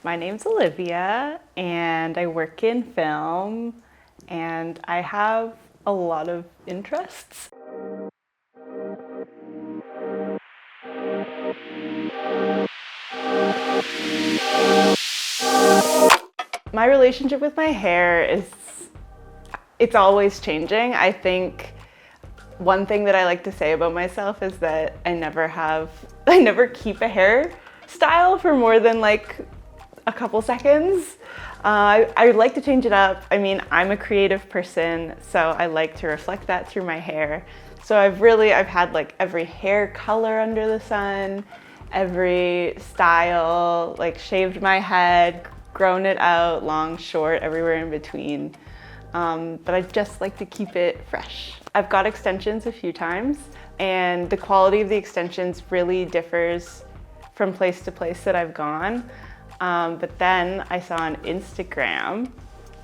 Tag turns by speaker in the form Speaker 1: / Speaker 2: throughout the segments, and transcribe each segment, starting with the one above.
Speaker 1: My name's Olivia and I work in film and I have a lot of interests. My relationship with my hair it's always changing. I think one thing that I like to say about myself is that I never keep a hairstyle for more than like a couple seconds. I like to change it up. I mean, I'm a creative person, so I like to reflect that through my hair. So I've had like every hair color under the sun, every style, like shaved my head, grown it out, long, short, everywhere in between. But I just like to keep it fresh. I've got extensions a few times, and the quality of the extensions really differs from place to place that I've gone. But then I saw on Instagram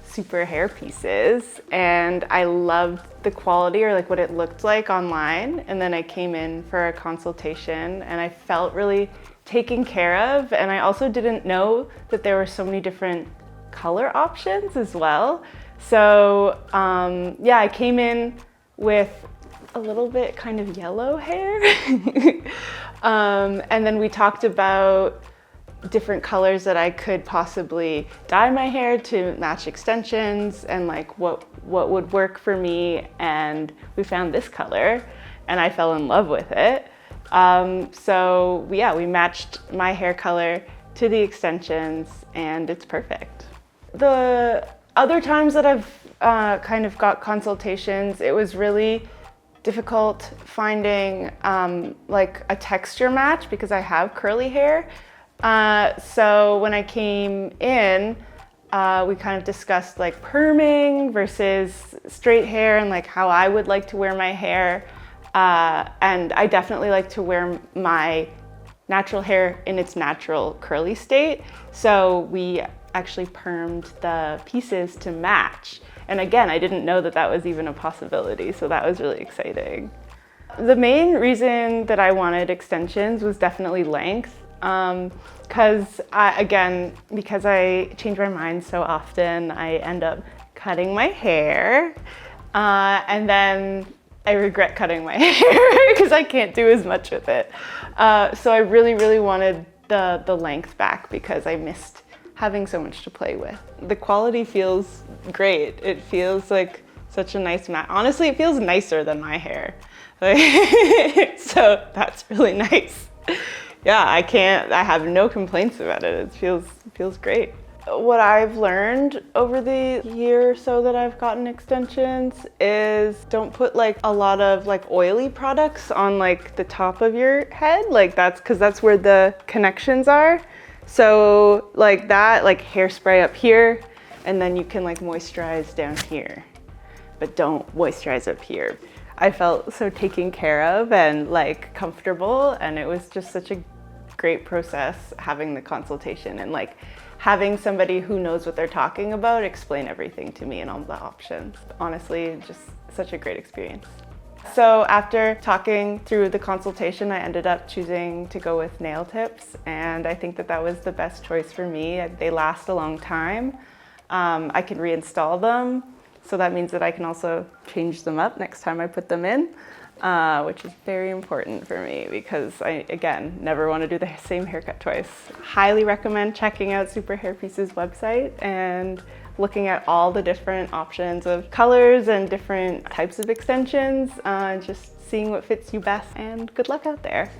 Speaker 1: Superhairpieces, and I loved the quality or like what it looked like online. And then I came in for a consultation and I felt really taken care of. And I also didn't know that there were so many different color options as well. So yeah, I came in with a little bit kind of yellow hair. And then we talked about different colors that I could possibly dye my hair to match extensions and like what would work for me. And we found this color and I fell in love with it. So yeah, we matched my hair color to the extensions and it's perfect. The other times that I've kind of got consultations, it was really difficult finding like a texture match because I have curly hair. So when I came in, we kind of discussed like perming versus straight hair and like how I would like to wear my hair. And I definitely like to wear my natural hair in its natural curly state. So we actually permed the pieces to match. And again, I didn't know that that was even a possibility. So that was really exciting. The main reason that I wanted extensions was definitely length. Because I change my mind so often, I end up cutting my hair and then I regret cutting my hair because I can't do as much with it. So I really wanted the length back because I missed having so much to play with. The quality feels great. It feels like such a nice match. Honestly, it feels nicer than my hair. So that's really nice. Yeah, I have no complaints about it. It feels great. What I've learned over the year or so that I've gotten extensions is don't put like a lot of like oily products on like the top of your head. Like because that's where the connections are. So like that, like hairspray up here, and then you can like moisturize down here, but don't moisturize up here. I felt so taken care of and like comfortable, and it was just such a great process having the consultation and like having somebody who knows what they're talking about explain everything to me and all the options. Honestly, just such a great experience. So after talking through the consultation, I ended up choosing to go with nail tips, and I think that that was the best choice for me. They last a long time. I can reinstall them. So that means that I can also change them up next time I put them in, which is very important for me because I, again, never want to do the same haircut twice. Highly recommend checking out Superhairpieces website and looking at all the different options of colors and different types of extensions, just seeing what fits you best, and good luck out there.